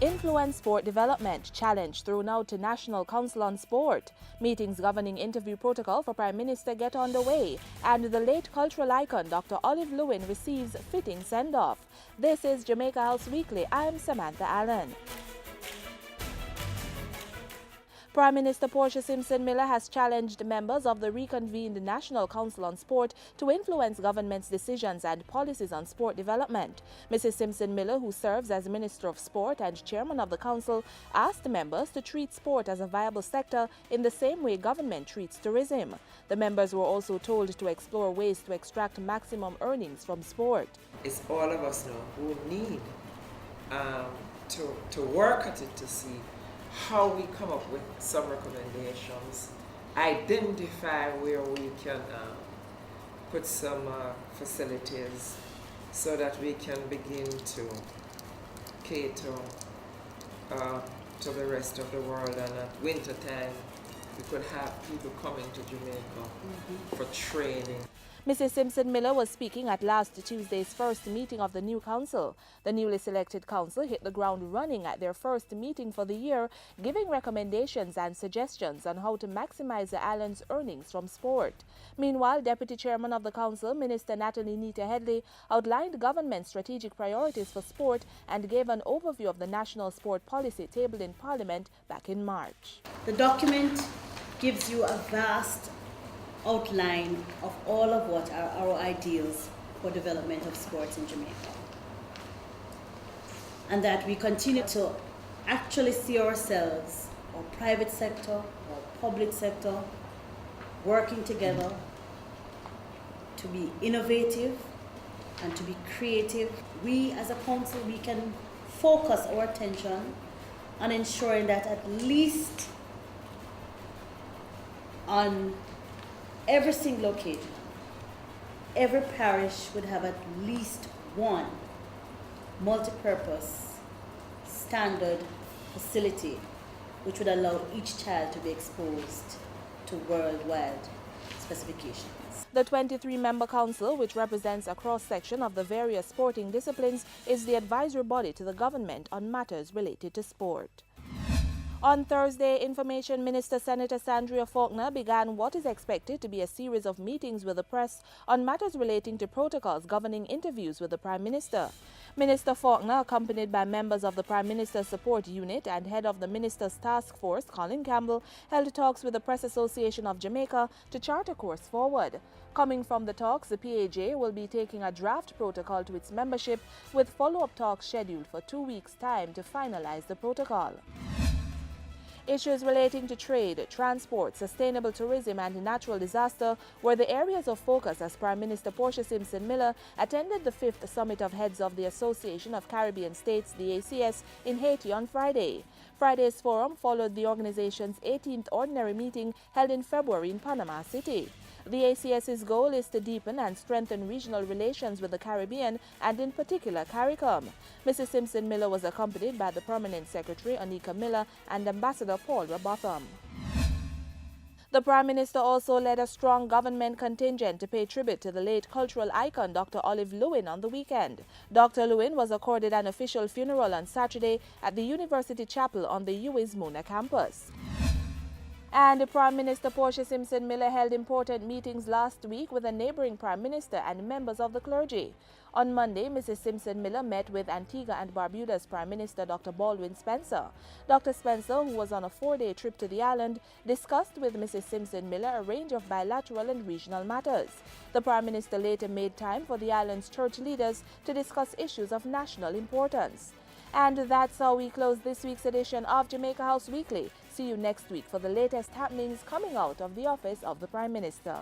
Influence sport development, challenge thrown out to National Council on Sport. Meetings governing interview protocol for Prime Minister get underway. And the late cultural icon Dr. Olive Lewin receives fitting send-off. This is Jamaica House Weekly. I am Samantha Allen. Prime Minister Portia Simpson Miller has challenged members of the reconvened National Council on Sport to influence government's decisions and policies on sport development. Mrs. Simpson Miller, who serves as Minister of Sport and Chairman of the Council, asked members to treat sport as a viable sector in the same way government treats tourism. The members were also told to explore ways to extract maximum earnings from sport. It's all of us now who need to work at it to see how we come up with some recommendations, identify where we can put some facilities so that we can begin to cater to the rest of the world, and at winter time we could have people coming to Jamaica for training. Mrs. Simpson Miller was speaking at last Tuesday's first meeting of the new council. The newly selected council hit the ground running at their first meeting for the year, giving recommendations and suggestions on how to maximize the island's earnings from sport. Meanwhile, Deputy Chairman of the council, Minister Natalie Nita Headley, outlined government's strategic priorities for sport and gave an overview of the national sport policy tabled in Parliament back in March. The document gives you a vast outline of all of what are our ideals for development of sports in Jamaica. And that we continue to actually see ourselves, our private sector, our public sector, working together to be innovative and to be creative. We as a council, we can focus our attention on ensuring that at least on every single occasion, every parish would have at least one multi-purpose standard facility which would allow each child to be exposed to worldwide specifications. The 23-member council, which represents a cross-section of the various sporting disciplines, is the advisory body to the government on matters related to sport. On Thursday, Information Minister Senator Sandria Faulkner began what is expected to be a series of meetings with the press on matters relating to protocols governing interviews with the Prime Minister. Minister Faulkner, accompanied by members of the Prime Minister's Support Unit and head of the Minister's Task Force, Colin Campbell, held talks with the Press Association of Jamaica to chart a course forward. Coming from the talks, the PAJ will be taking a draft protocol to its membership, with follow-up talks scheduled for 2 weeks' time to finalize the protocol. Issues relating to trade, transport, sustainable tourism and natural disaster were the areas of focus as Prime Minister Portia Simpson Miller attended the 5th Summit of Heads of the Association of Caribbean States, the ACS, in Haiti on Friday. Friday's forum followed the organization's 18th ordinary meeting held in February in Panama City. The ACS's goal is to deepen and strengthen regional relations with the Caribbean and in particular CARICOM. Mrs. Simpson Miller was accompanied by the Permanent Secretary Anika Miller and Ambassador Paul Robotham. The Prime Minister also led a strong government contingent to pay tribute to the late cultural icon Dr. Olive Lewin on the weekend. Dr. Lewin was accorded an official funeral on Saturday at the University Chapel on the UWI's Mona campus. And Prime Minister Portia Simpson Miller held important meetings last week with a neighboring Prime Minister and members of the clergy. On Monday, Mrs. Simpson Miller met with Antigua and Barbuda's Prime Minister Dr. Baldwin Spencer. Dr. Spencer, who was on a 4-day trip to the island, discussed with Mrs. Simpson Miller a range of bilateral and regional matters. The Prime Minister later made time for the island's church leaders to discuss issues of national importance. And that's how we close this week's edition of Jamaica House Weekly. See you next week for the latest happenings coming out of the office of the Prime Minister.